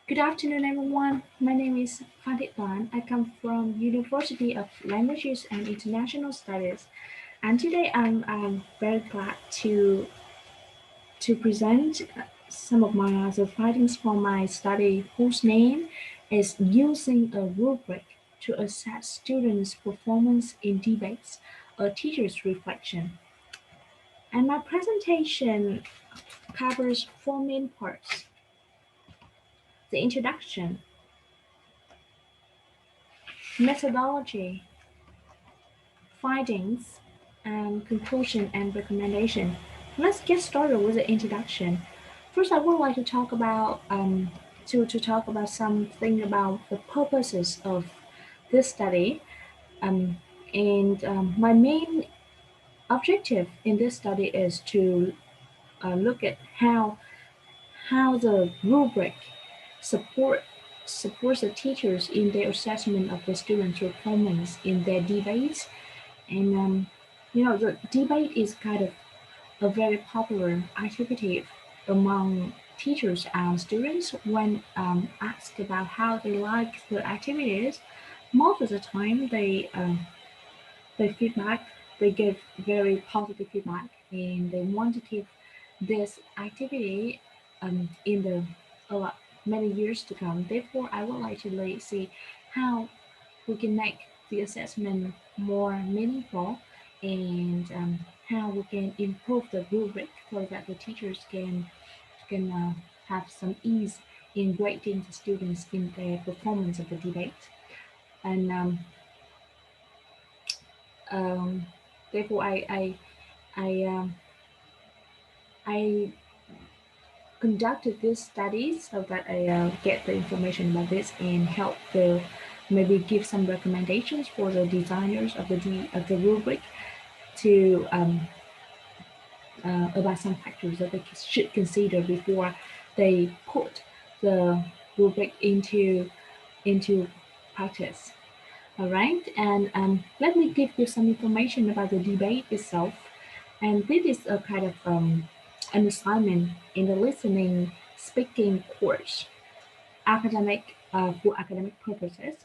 Good afternoon, everyone. My name is Phan. I come from University of Languages and International Studies, and today I'm very glad to present some of my other findings from my study, whose name is using a rubric to assess students' performance in debates, a teacher's reflection. And my presentation covers four main parts: the introduction, methodology, findings, and conclusion and recommendation. Let's get started with the introduction. First, I would like to talk about to talk about something about the purposes of this study. Um, and my main objective in this study is to look at how the rubric support supports the teachers in their assessment of the students' performance in their debates. And the debate is kind of a very popular activity among teachers and students. When asked about how they like the activities, most of the time they feedback, they give very positive feedback, and they want to keep this activity in the a lot many years to come. Therefore, I would like to see how we can make the assessment more meaningful, and how we can improve the rubric so that the teachers can have some ease in grading the students in their performance of the debate. And therefore I I conducted this study so that I get the information about this and help the maybe give some recommendations for the designers of of the rubric to about some factors that they should consider before they put the rubric into practice. All right, and let me give you some information about the debate itself. And this is a kind of an assignment in the listening speaking course, academic for academic purposes,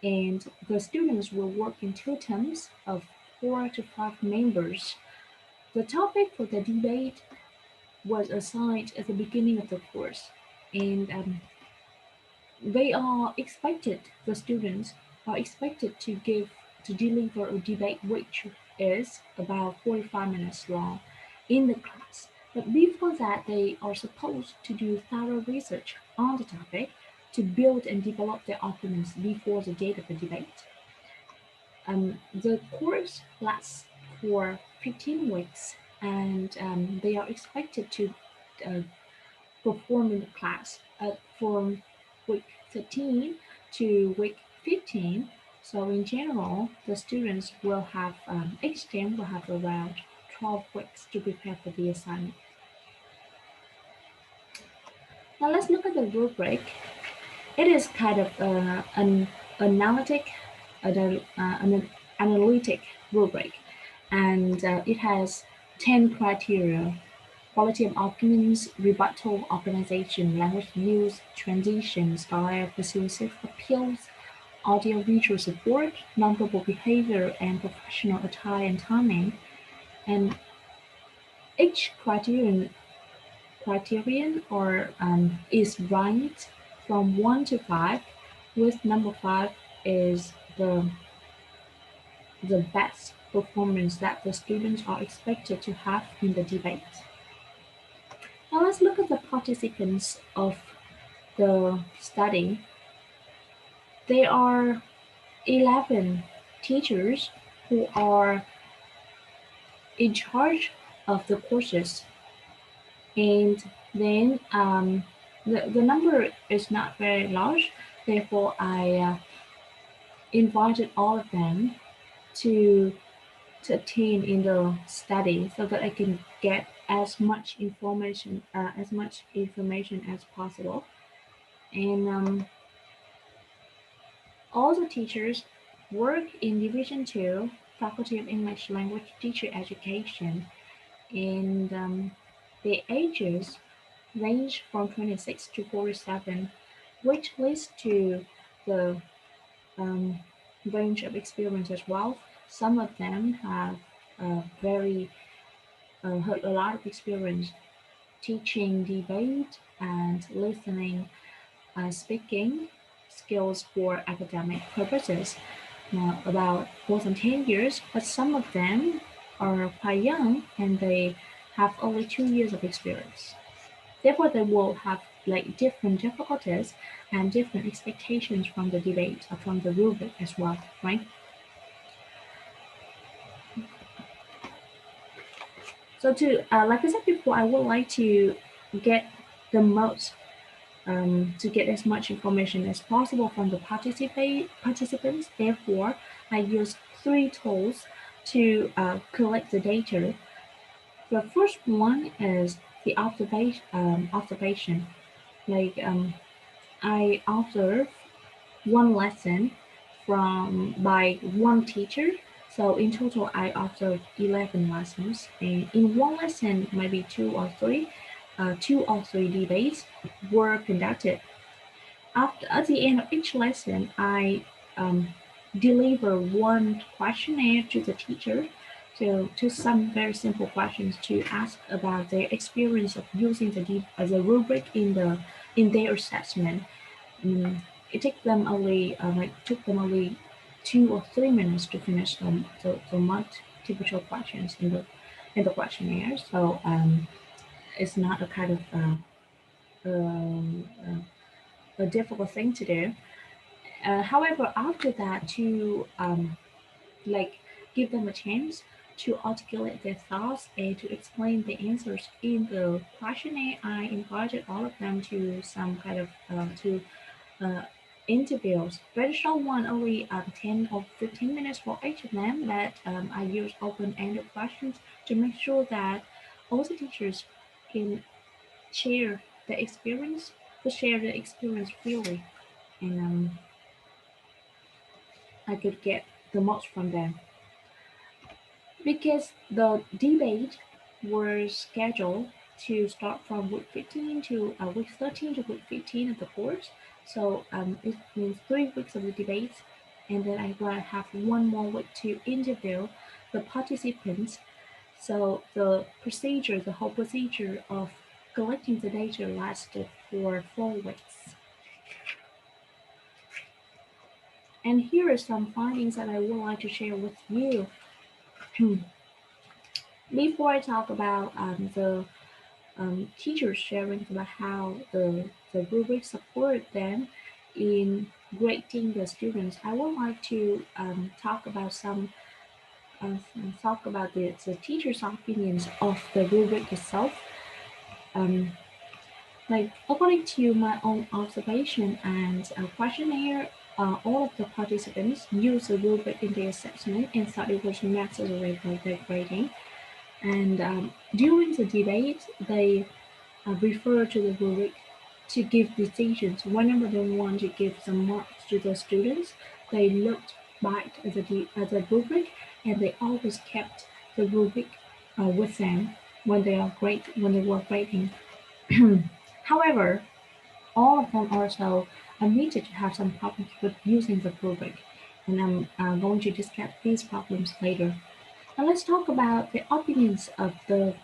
and the students will work in two teams of 4 to 5 members. The topic for the debate was assigned at the beginning of the course, and the students are expected to deliver a debate which is about 45 minutes long in the class. But before that, they are supposed to do thorough research on the topic to build and develop their arguments before the date of the debate. The course lasts for 15 weeks, and they are expected to uh, perform in the class from week 13 to week 15. So in general, the students will have, each team will have around 12 weeks to prepare for the assignment. Now let's look at the rubric. It is kind of an analytic, an analytic rubric, and it has 10 criteria: quality of arguments, rebuttal, organization, language use, transition, style, persuasive appeals, audio-visual support, nonverbal behavior, and professional attire and timing. And each criterion or is ranked from 1 to 5, with number 5 is the best performance that the students are expected to have in the debate. Now let's look at the participants of the study. There are 11 teachers who are in charge of the courses, and then the number is not very large. Therefore, I invited all of them to to attend in the study so that I can get as much information as possible. And all the teachers work in Division 2, Faculty of English Language Teacher Education, and their ages range from 26 to 47. which leads to the um, range of experience as well. Some of them have very had a lot of experience teaching debate and listening speaking skills for academic purposes. Now, about more than 10 years, but some of them are quite young and they have only 2 years of experience. Therefore, they will have like different difficulties and different expectations from the debate or from the rubric as well, right? So to like I said before, I would like to get the most to get as much information as possible from the participants. Therefore, I use three tools to collect the data. The first one is the observation. Like I observe one lesson from by one teacher. So in total, I observed 11 lessons, and in one lesson, maybe two or three debates were conducted. After at the end of each lesson, I um, deliver one questionnaire to the teacher, to some very simple questions to ask about their experience of using the rubric in their assessment. Mm, it took them only 2 or 3 minutes to finish the multiple questions in the questionnaire. So it's not a kind of a difficult thing to do. However, after that, to like give them a chance to articulate their thoughts and to explain the answers in the questionnaire, I invited all of them to some kind of to uh, interviews. Very short one, only 10 or 15 minutes for each of them. But I use open-ended questions to make sure that all the teachers can share the experience, to share the experience freely, and I could get the most from them. Because the debate was scheduled to start from week 15 to week 13 to week 15 of the course. So it means 3 weeks of the debates, and then I will have one more week to interview the participants. So the whole procedure of collecting the data lasted for 4 weeks. And here are some findings that I would like to share with you. Before I talk about the teachers sharing about how the rubric support them in grading the students, I would like to talk about the teachers' opinions of the rubric itself. Um, like according to my own observation and questionnaire, all of the participants use the rubric in their assessment and thought it was necessary for their grading. And during the debate, they refer to the rubric to give decisions. Whenever they want to give some marks to the students, they looked back at the rubric, and they always kept the rubric with them when they were grading. However, all of them also admitted to have some problems with using the rubric, and I'm going to discuss these problems later. Now let's talk about the opinions of the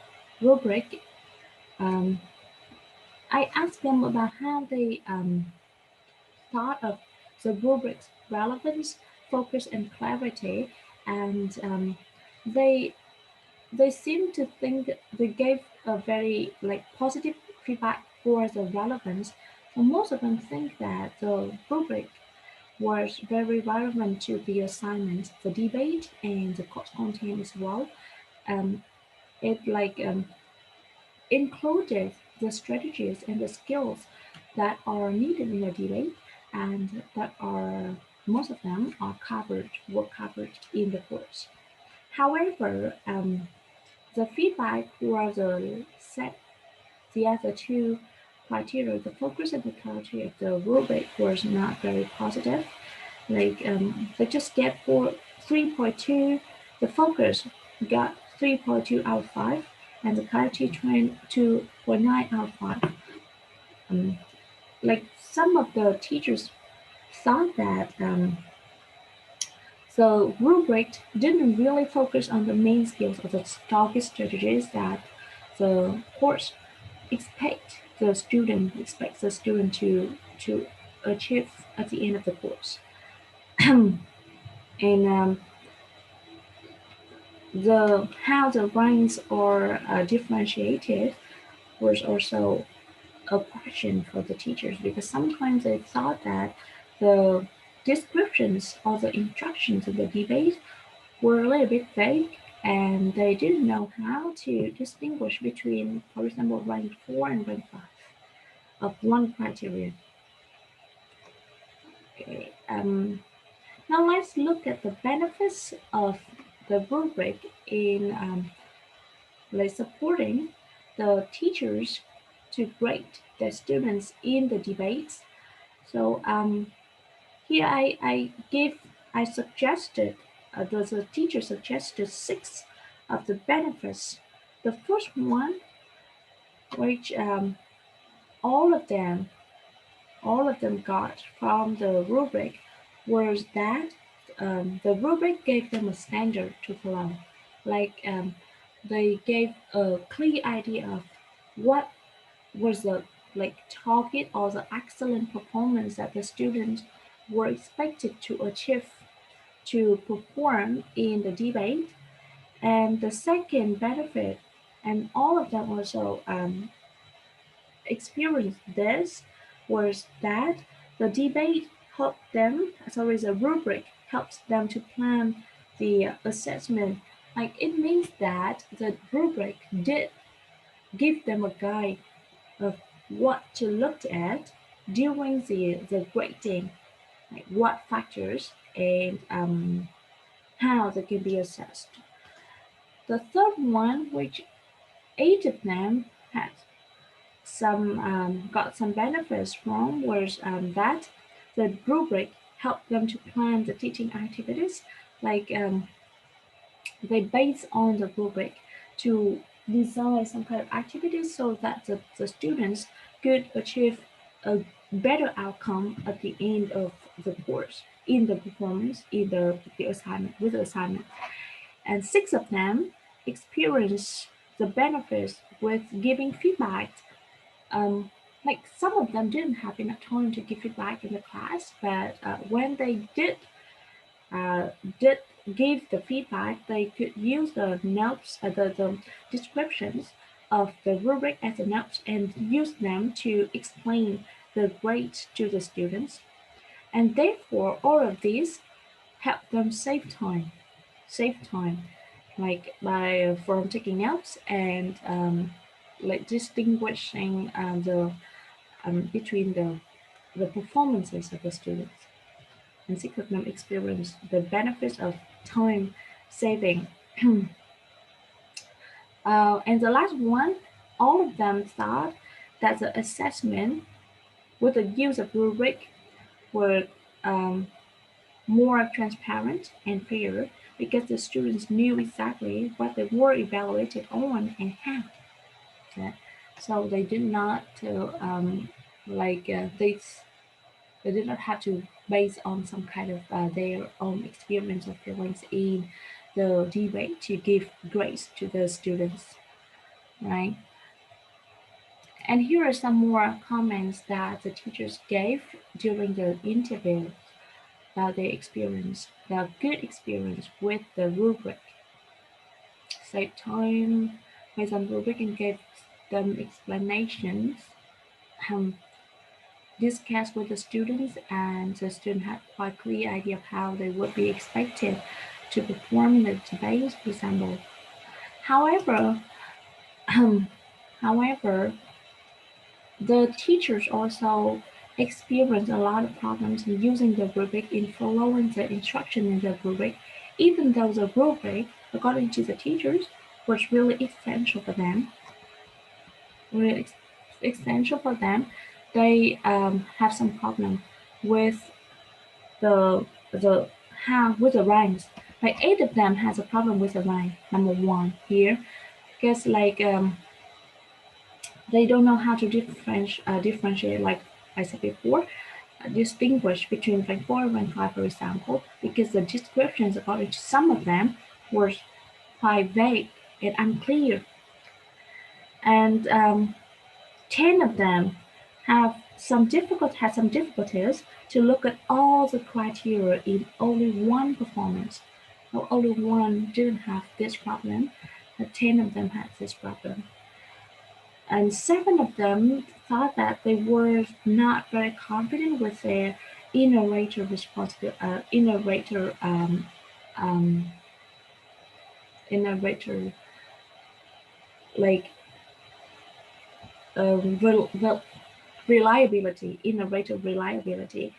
rubric. Um, I asked them about how they thought of the rubric's relevance, focus, and clarity, and they they seem to think they gave a very like positive feedback for the relevance. So most of them think that the rubric was very relevant to the assignment, the debate, and the course content as well. Um, it included the strategies and the skills that are needed in a debate, and that are most of them were covered in the course. However, the feedback for the other two criteria, the focus and the clarity of the rubric, was not very positive. Like they just get for 3.2. The focus got 3.2 out of 5, and the clarity trained 2.9 out of 5. Um, like some of the teachers thought that the rubric didn't really focus on the main skills or the target strategies that the course expects the student to achieve at the end of the course. And the how the ranks are differentiated was also a question for the teachers because sometimes they thought that the descriptions or the instructions of the debate were a little bit vague and they didn't know how to distinguish between, for example, rank 4 and rank 5 of one criteria. Okay. Now let's look at the benefits of the rubric in like supporting the teachers to grade the students in the debates. So here I suggested the teacher suggested six of the benefits. The first one, which all of them all of them got from the rubric, was that the rubric gave them a standard to follow. Like they gave a clear idea of what was the like target or the excellent performance that the students were expected to achieve to perform in the debate. And the second benefit, and all of them also experienced this, was that the debate helped them, sorry, the rubric helps them to plan the assessment. Like it means that the rubric did give them a guide of what to look at during the grading, like what factors and how they can be assessed. The third one, which eight of them had some got some benefits from, was that the rubric helped them to plan the teaching activities, like they base on the rubric to design some kind of activities so that the students could achieve a better outcome at the end of the course in the performance in the assignment with the assignment. And six of them experience the benefits with giving feedback. Like some of them didn't have enough time to give feedback in the class, but when they uh, did give the feedback, they could use the notes, the descriptions of the rubric as the notes and use them to explain the grade to the students. And therefore, all of these help them save time, like by from taking notes and like distinguishing the between the performances of the students. And six of them experience the benefits of time saving. And the last one, all of them thought that the assessment with the use of rubric were um, more transparent and fair because the students knew exactly what they were evaluated on and how. Okay? So they did not like they did not have to base on some kind of their own experience or feelings in the debate to give grades to the students, right? And here are some more comments that the teachers gave during the interview about their experience, their good experience with the rubric. Save time based on rubric and gave them explanations. Um, discussed with the students, and the student had quite clear idea of how they would be expected to perform in the debates, for example. However, however, the teachers also experience a lot of problems in using the rubric in following the instruction in the rubric, even though the rubric, according to the teachers, was really essential for them. Really essential for them. They have some problem with the how with the ranks. Like eight of them has a problem with the rank number one here, because like they don't know how to differentiate like I said before, distinguish between rank 4 and rank 5, for example, because the descriptions, according to some of them, were quite vague and unclear. And 10 of them had some difficulties to look at all the criteria in only one performance. So only one didn't have this problem, but 10 of them had this problem. And 7 of them thought that they were not very confident with their innovator responsibility, um, innovator like the reliability, innovator reliability.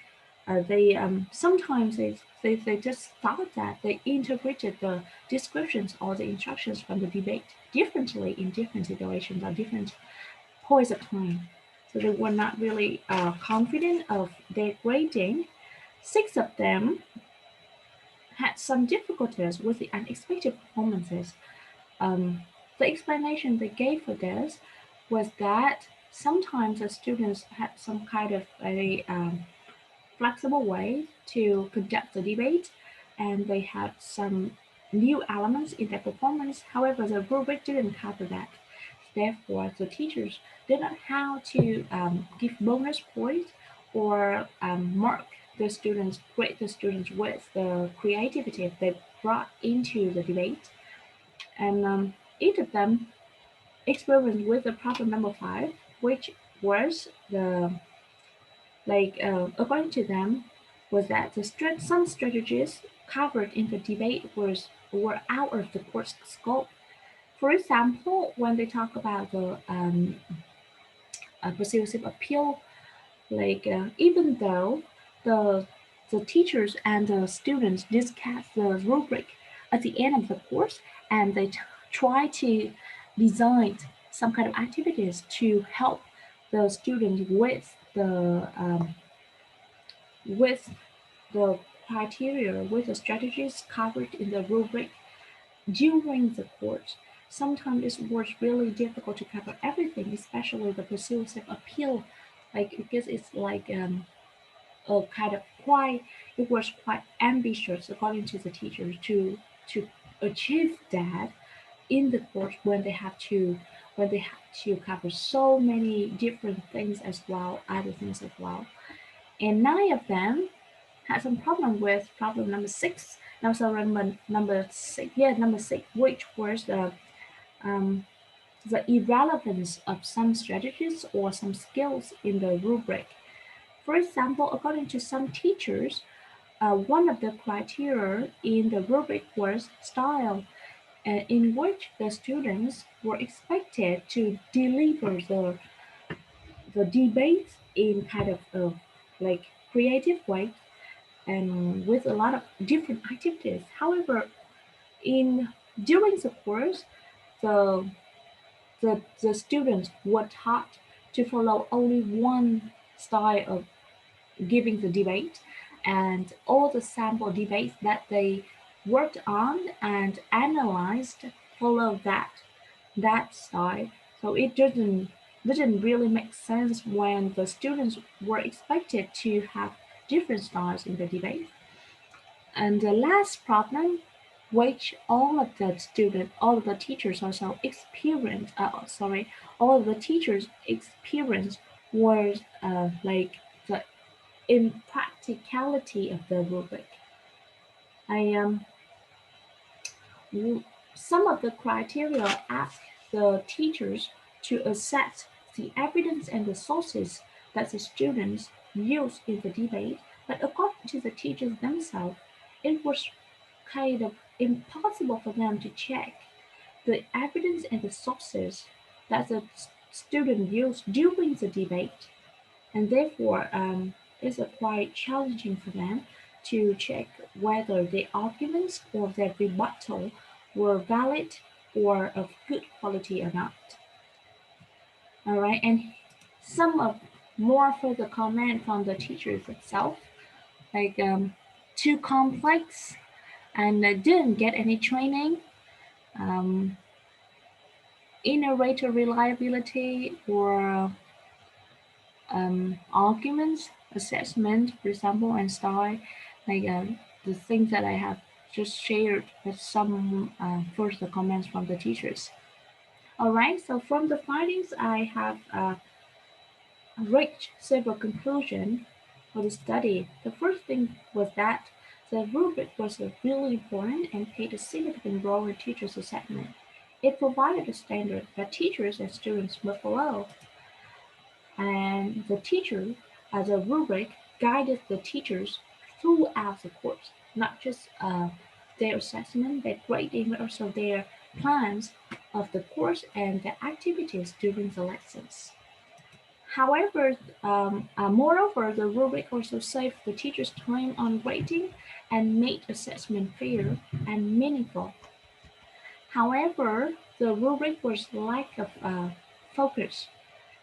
Sometimes they just thought that they interpreted the descriptions or the instructions from the debate differently in different situations or different points of time. So they were not really confident of their grading. 6 of them had some difficulties with the unexpected performances. Um, the explanation they gave for this was that sometimes the students had some kind of a flexible way to conduct the debate, and they had some new elements in their performance. However, the rubric didn't cover that. Therefore, the teachers didn't know how to give bonus points or mark the students, grade the students with the creativity they brought into the debate. And each of them experienced with the problem number 5, which was the according to them, was that some strategies covered in the debate were out of the course scope. For example, when they talk about the persuasive appeal, even though the the teachers and the students discuss the rubric at the end of the course, and they try to design some kind of activities to help the students with the criteria, with the strategies covered in the rubric during the course. Sometimes it was really difficult to cover everything, especially the persuasive appeal, because it's a kind of quite it was quite ambitious according to the teachers to achieve that in the course when they have to cover so many different things as well, other things as well. And 9 of them had some problem with problem number 6. Now, so number 6, yeah, number 6, which was um, the irrelevance of some strategies or some skills in the rubric. For example, according to some teachers, one of the criteria in the rubric was style, in which the students were expected to deliver the debate in kind of a creative way and with a lot of different activities. However, in during the course, the the students were taught to follow only one style of giving the debate, and all the sample debates that they worked on and analyzed follow that style. So it didn't really make sense when the students were expected to have different styles in the debate. And the last problem, which all of the teachers also experienced, all of the teachers experienced was the impracticality of the rubric. I Some of the criteria ask the teachers to assess the evidence and the sources that the students use in the debate, but according to the teachers themselves, it was kind of impossible for them to check the evidence and the sources that the student used during the debate, and therefore it's quite challenging for them to check whether the arguments or their rebuttal were valid or of good quality or not. All right, and some of more further comment from the teachers itself, like too complex and didn't get any training, um, innovator reliability, or arguments, assessment, for example, and style, like the things that I have just shared with some further comments from the teachers. All right, so from the findings, I have reached several conclusions for the study. The first thing was that the rubric was really important and played a significant role in teachers' assessment. It provided a standard that teachers and students must follow, and the teacher, as a rubric, guided the teachers throughout the course, not just their assessment, their grading, but also their plans of the course and the activities during the lessons. However, moreover, the rubric also saved the teacher's time on grading and made assessment fair and meaningful. However, the rubric was lack of focus.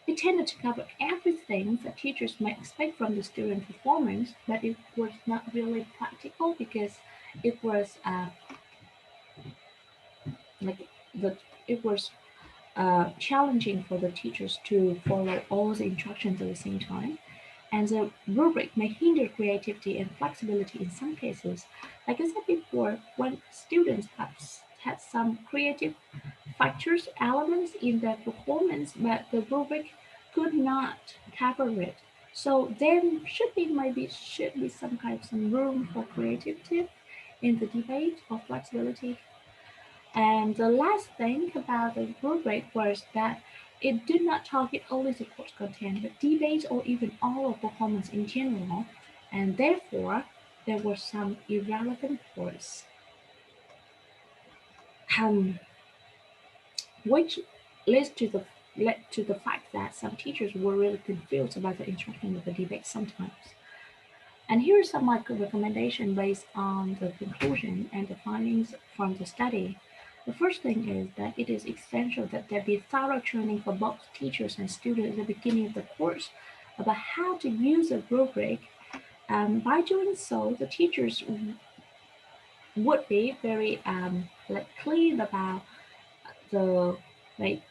It tended to cover everything that teachers might expect from the student performance, but it was not really practical because it was like the it was challenging for the teachers to follow all the instructions at the same time. And the rubric may hinder creativity and flexibility in some cases. Like I said before, when students have had some creative factors, elements in their performance, but the rubric could not cover it. So there should be some kind of some room for creativity in the debate or flexibility. And the last thing about the rubric was that it did not target only the course content, but debates or even all of performance in general, and therefore there were some irrelevant parts, um, which leads to the led to the fact that some teachers were really confused about the instruction of the debate sometimes. And here are some my recommendations based on the conclusion and the findings from the study. The first thing is that it is essential that there be thorough training for both teachers and students at the beginning of the course about how to use a rubric. By doing so, the teachers would be very clear about the like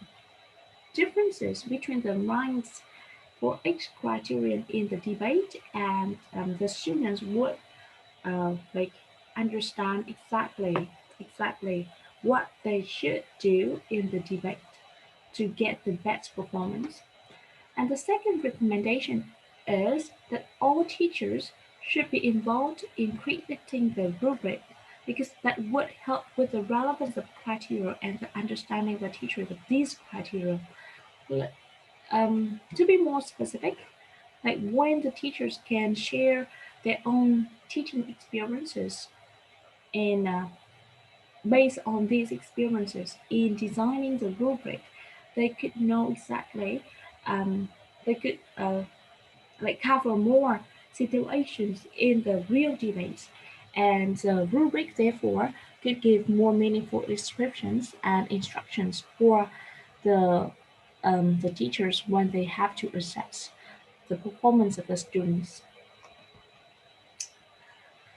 differences between the ranks for each criterion in the debate, and the students would like understand exactly what they should do in the debate to get the best performance. And the second recommendation is that all teachers should be involved in creating the rubric because that would help with the relevance of criteria and the understanding of the teachers of these criteria. To be more specific, like when the teachers can share their own teaching experiences and based on these experiences in designing the rubric, they could know exactly, they could like cover more situations in the real debates, and the rubric therefore could give more meaningful descriptions and instructions for the teachers when they have to assess the performance of the students.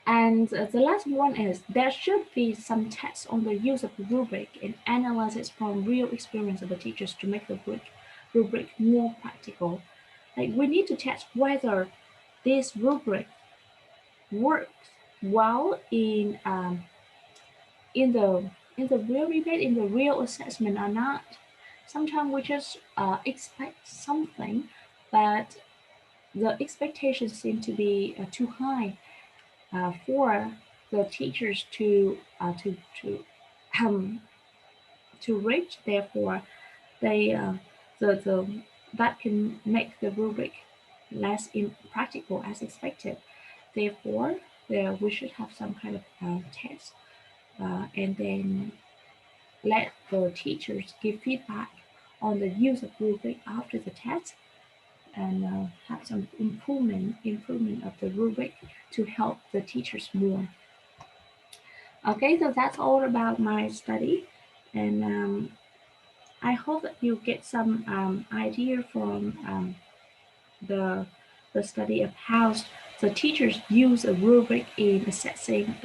And the last one is there should be some tests on the use of the rubric and analysis from real experience of the teachers to make the rubric more practical. Like we need to test whether this rubric works well in the real debate, in the real assessment or not. Sometimes we just expect something, but the expectations seem to be too high for the teachers um, to reach. Therefore, they the that can make the rubric less impractical as expected. Therefore, we should have some kind of test, and then let the teachers give feedback on the use of rubric after the test, and have some improvement of the rubric to help the teachers more. Okay, so that's all about my study, and I hope that you get some idea from the the study of how the teachers use a rubric in assessing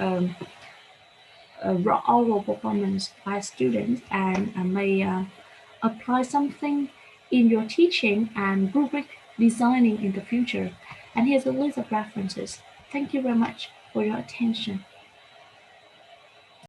oral performance by students, and may apply something in your teaching, and rubric designing in the future. And here's a list of references. Thank you very much for your attention.